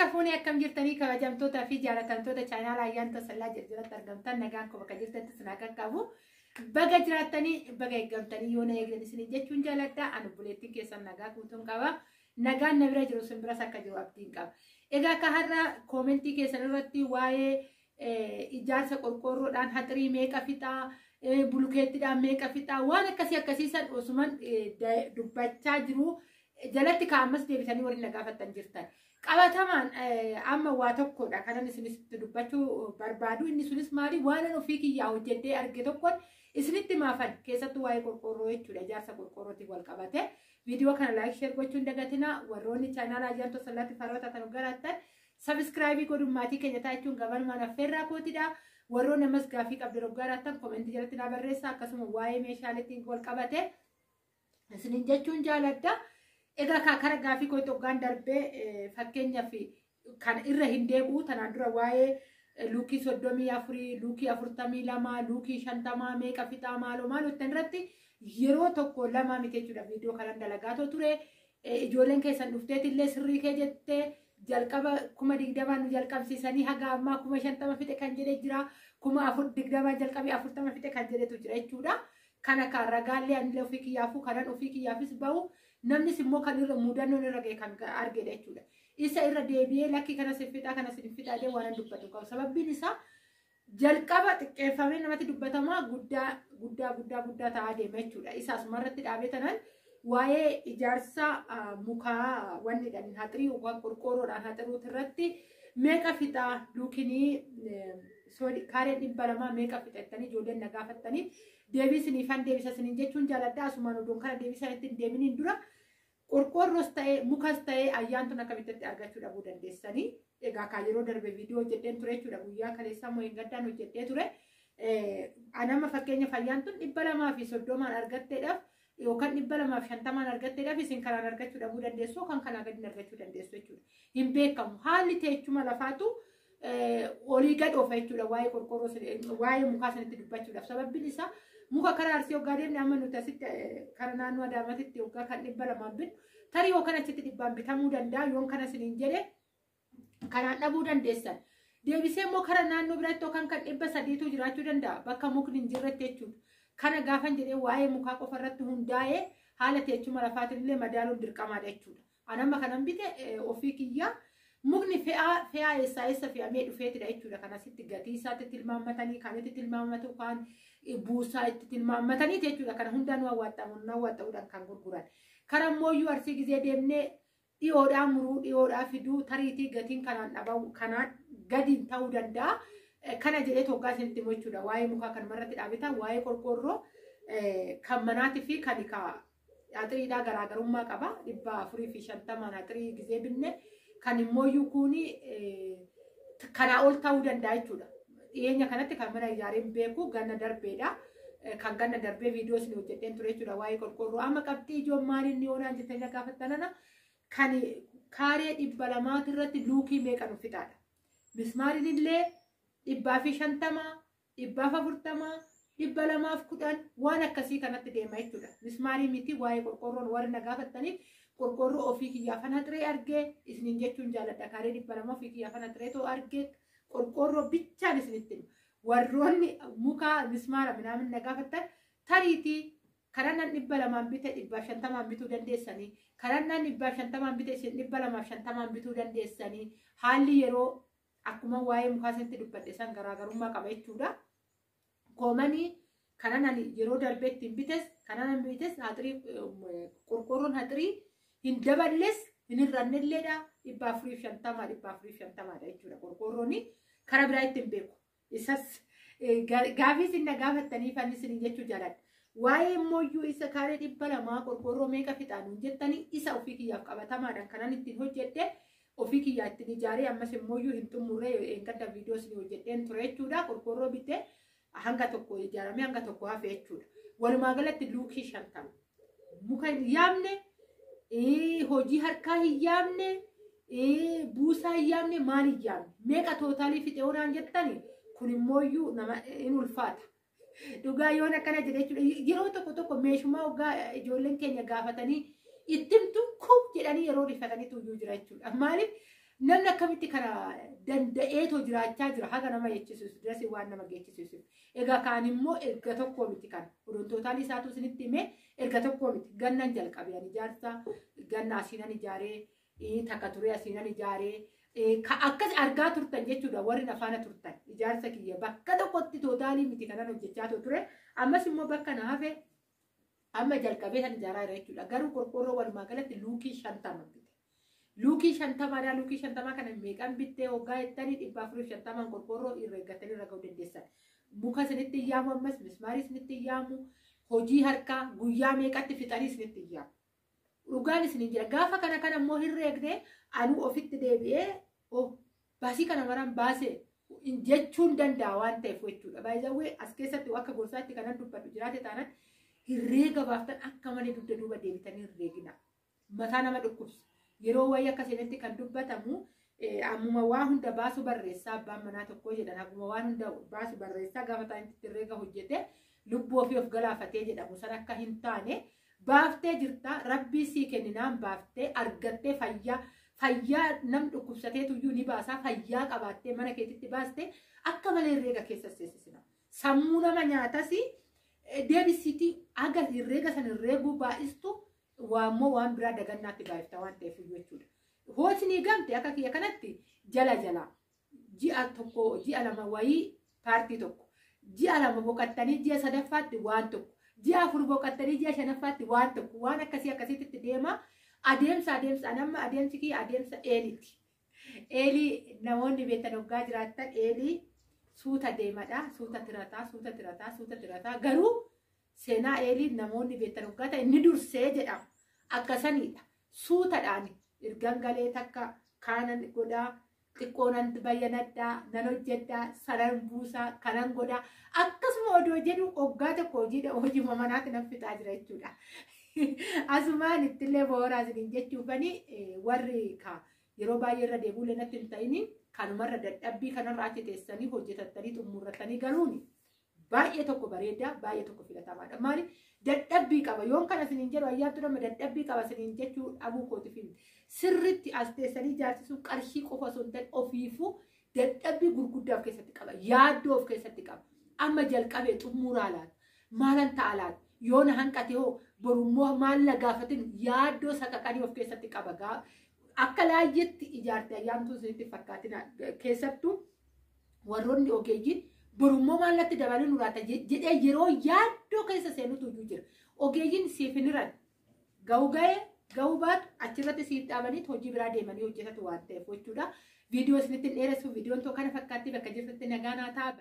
Harka fuunee akkam jirtanii kabajamtoota fi jaalatamtoota chaanaala ayyaanta sallaa jijjiirratti argamtan nagaan ko bakka jirtanitti sinaa qaqqabu. Baga jiraattanii baga eeggamtanii yoo na eegdan isin jechuun jaaladha. Ani buleettiin keessan nagaa guutuun qaba. Nagaan na bira jiru sin biras akka jiru abdiin qaba. Egaa akka har'a koomentii keessan irratti waa'ee ijaarsa qorqoorroodhaan haxirii meeqa fixaa, bulukeettiidhaan meeqa fixaa waan akkasiisan osuman dubbachaa jiru. Jalatti kaa'ammas deebitanii waliin nagaafattan jirtan. Qabatamaan amma waa tokkodha kanan isinitti dubbachuu barbaadu. Inni sunis maali waan ofii kiyyaa hojjedhee arge tokkon isinitti maafan keessattuu waa'ee qorqoorroo jechuudha. Ijaarsa qorqoorrootiin wal qabate viidiyoo kana laayik sheer gochuun dagatina. Warroonni chaanaala ayyaantoo sallaatti faarota kan garaattan sabiskiraayibii godhummaatii keenya taachuun gabanumaan affeerraa kootidha. Warroonni ammas gaaffii qabdan garaattan koomentii jalatti na barreessa. Akkasuma waa'ee meeshaaleetiin wal qabate isinin jechuun jaaladha. Egaa kaakara gaaffii koo Itoophiyaan darbee fakkeenyaaf kan irra hin deebi'u tanaan dura waa'ee luukii 34, luukii 42, luukii 50 meeqa fixaa maaloo ittiin irratti yeroo tokko lama miti jechuudha viidiyoo kanan dalagaatoo ture. Ijoolleen keessan dhufteetillee sirrii kee jettee jalqaba 2020 nu jalqabsiisanii haga ammaa 50 fixe kan jedhee jira. 2020 jalqabee 40 fixe kan jedhetu jira jechuudha. Kana kan ragaallee anillee ofii kiyyaafuu kanan ofii kiyyaafis bahu. Namni simmoo kan irra muudannoon irra ga'e kan argedha jechuudha. Isa irra deebi'ee lakkii kana siffixaa kana siffixaadhee waan dubbatu qabu. Sababbiin isaa jalqaba xiqqeeffamee namatti dubbatamaa guddaa ta'aa deema jechuudha. Isa asumarratti dhaabee tanan waa'ee ijaarsa mukaa wanni dhaan haxirii qorqoorroodhaan haxiruuti irratti meeqa fixaa luukinii kaareen 200 meeqa fixattanii ijoolleen na gaafattanii deebisiniifan deebisa sinin jechuun jaaladha. Asumaan oduun kana deebisanitti hin deeminiin dura qorqoorroos ta'ee mukas ta'ee ayyaantuun akkamitti argachuu dhabuu dandeessanii. Egaa kan yeroo darbe viidiyoo hojjedheen ture jechuudha. Guyyaa kaleessaa moo hin gaddaan hojjedhee ture. Anama fakkeenyaaf ayyaantuun 230 argatteedhaaf yookaan 250 argatteedhaaf isin kanaan argachuu dhabuu dandeessu kan kanaa gadi argachuu dandeessu jechuudha. Hin beekamu haalli teechuma lafaatu olii gad oofa jechuudha waa'ee qorqoorroo waa'ee mukaa sanitti dubbachuudhaaf. Sababbiin isaa muka karaa arsii hoggaa deemne amma nuti asitti karaa naannoo Adaamaatti hoggaa kan 200 bitu tarii yookaan achitti 100 bitamuu danda'a yoon kana isiniin jedhe kanaan dhabuu dandeessan. Deebisee immoo karaa naannoo biraatti yookaan kan 300tu jiraachuu danda'a bakka mukni hin jirretti jechuudha. Kana gaafan jedhee waa'ee mukaa qofa irratti hundaa'ee haala teechuma lafaatillee madaaluun dirqamaadha jechuudha. Anamma kanan bite ofii kiyyaa mukni fe'aa eessa fe'amee dhufeetidha jechuudha. Kanasitti gatii isaatti tilmaammatanii kan itti tilmaammatu kan buusaa itti tilmaammatanii jechuudha. Kana hundaan awwaaxamuudhaan kan gurguran. Karaa mooyyuu arsii gizee deemnee dhiyoodhaa muruu dhiyoodhaa fiduu tariitii gatiin kanaan dhabamu kanaan gadiin ta'uu danda'a. Kana jedhee hoggaa isinitti jechuudha. Waa'ee mukaa kan marratti dhaabitan waa'ee qorqoorroo kan manaatii fi kan haxiriidhaa garaagarummaa qaba. 450 haxirii gizee binne kan immooyyuu kuni kanaa ol ta'uu danda'a jechuudha. Dhiyeenya kanatti kan mana ijaareen beeku ganna darbeedha. Kan ganna darbee viidiyoo isin hojjedheen ture jechuudha waa'ee qorqoorroo. Amma qabxii ijoon maaliin ni oonaan jettanii gaafattanana kan kaaree 200 irratti luukii meeqa nu fixaadha. Mismaariin illee 150, 140, 210 waan akkasii kanatti deema jechuudha. Mismaarii miti waa'ee qorqoorroon warri na gaafattaniif qorqoorroo ofii kiyyaafan haxiree argee isiniin jechuun jaaladha. Kaaree 200 ofii kiyyaafan haxireetoo argee qorqoorroo bichaan isinitti warroonni mukaa mismaara minaamin na gaafattan tariitii karannaan 200 bite 150 bituu dandeessanii karannaan 150 bite 250 bituu dandeessanii haalli yeroo akkuma waa'ee mukaa isinitti dubbadhe san garaagarummaa qaba jechuudha. Koomanii kanan yeroo darbeetti hin bites kanan bites haxirii qorqoorroon haxirii hin daballes hin hir'annelleedha. 450 jechuudha qorqoorroon karaa biraa ittiin beeku. Isas gaaffii isin na gaafattanii fannisanii jechuu jaaladha. Waa'ee immooyyuu isa kaaree 200 qorqoorroo meeqa fixaanu jettanii isa ofii kiyyaaf qabatamaadhaan kanan ittiin hojjedhe ofii kiyyaa ittiin ijaaree ammas immooyyuu hin xumurree eeggadda viidiyoo isin hojjedheen ture jechuudha. Qorqoorroo bitee hanga tokko ijaaramee hanga tokko hafe jechuudha. Walumaa galatti luukii 50 muka hin yaamne hojii harkaa hin yaamne buusaa hin yaamne maal hin yaamne meeqa tootaalii fixe oonaan jettani kun immooyyuu nama hin ulfaata. Dhugaa yoon akkana jedhe jechuudha. Yeroo tokko meeshumaa hoggaa ijoolleen keenya gaafatanii ittimtu kuu jedhanii yeroo rifatanii tuyyuu jira jechuudha. Maaliif namni akkamitti kana danda'eetoo jiraachaa jira haga nama jechisiisu dirasi waan nama geechisiisu egaa kaan immoo erga tokko miti kan odontootaan isaatu isinitti hime erga tokko miti gannan jalqabe ani ijaarsa ganna asiinan ijaaree takka ture asiinan ijaaree akkas argaa turtan jechuudha warri nafaana turtan ijaarsa kiyya bakka tokkotti tootaalii miti kanan hojjechaa ture ammas immoo bakka na hafe amma jalqabee san ijaaraa jira jechuudha garuu qorqoorroo walumaa galatti luukii 50 luukii 50 luukii 50 kana meeqan bittee hoggaa jettanii 450 qorqoorroo irra eeggatanii irra ga'uu dandeessan muka isinitti iyyaamu ammas mismaarii isinitti iyyaamu hojii harkaa guyyaa meeqatti fixanii isinitti iyyaamu dhugaan isin jira gaafa kana immoo hirreegne anuu ofitti deebi'ee baasii kana maraan baasee jechuun danda'a waan ta'eef jechuudha baay'ee as keessatti akka gorsaatti kanan dubbadhu jiraate taanaan hirreega baaftan akka malee dugda duuba deebitanii hirreegina mataa nama dhukkubsa yeroo wayii akkasitti kan dubbatamu ammuma waan hunda baasu barreessaa abbaan manaa tokko jedhan ammuma waan hunda baasu barreessaa gaafa taa'anitti hirreega hojjete lubbuu ofii of galaafatee jedhamu san akka hin taane baaftee jirta rabbii sii kenninaan baaftee argattee fayyaa nam dhukkubsatee tuyyuu ni baasaa fayyaa qabaattee mana keetitti baastee akka malee herreega keessa seensisina sammuu nama nyaatas deebisitii aga herreega san herreeguu baay'istu waammoo waan biraa dagannaatti baay'ifta waan ta'eef jechuudha. Hoosni gamte akka kiyya kanatti jala ji'a tokko ji'a lama wayii paartii tokko ji'a lama boqattanii ji'a sadaffaatti waan tokko ji'a afur boqattanii ji'a shanaffaatti waan tokko waan akkasitti deema adeemsa nama adeemsi kiyya adeemsa eeliti. Eelii namoonni beektan hoggaa jiraattan eelii suuta deemadha suuta tirataa garuu seenaa eelii namoonni beektan hoggaa ta'e inni dursee jedhama akkasanidha suutadhaan ergan galee takka kaanan godhaa xiqqoonan bayyanadhaa nan hojjedhaa sanan buusaa kanan godhaa akkasuma odoo jedhu hoggaa tokko hojii manaatti nan fixaa jira jechuudha. Asumaan ittillee booraa isiniin jechuufani warri yeroo baay'ee irra deebuulee natti hin ta'ini kanumarra dadhabbii kanarraa achi teessanii hojjetattanii xumurratanii galuuni baay'ee tokko bareedaa baay'ee tokko filatamaadha maali dadhabbii qaba yoon kana isiniin jedhu ayyaattu nama dadhabbii qaba isiniin jechuu dhabuu kootiif sirritti as teessanii ijaarsisuun qarshii qofa osoo hin ta'in ofiifuu dadhabbii gurguddaa of keessatti qaba yaaddoo of keessatti qaba amma jalqabee xumuraa laata maalan ta'a laata yoona hanqate hoo borummoo maal na gaafatin yaaddoo saqaqanii of keessatti qaba akka laayyetti ijaarte ayyaantuu isinitti fakkaatina keessattuu warroonni ogeeyyiin borummoo maallatti dabaluu nuraata jedhee yeroo yaaddoo keessa seenutu iyyuu jira ogeeyyiin siif hin hiran ga'uu baatu achirratti siif dhaabanii hojii biraa deemanii hojjetatu waan ta'eef jechuudha viidiyoo isinitti dheeressu viidiyoon tokko kana fakkaatti bakka jirtutti nagaa naa ta'a.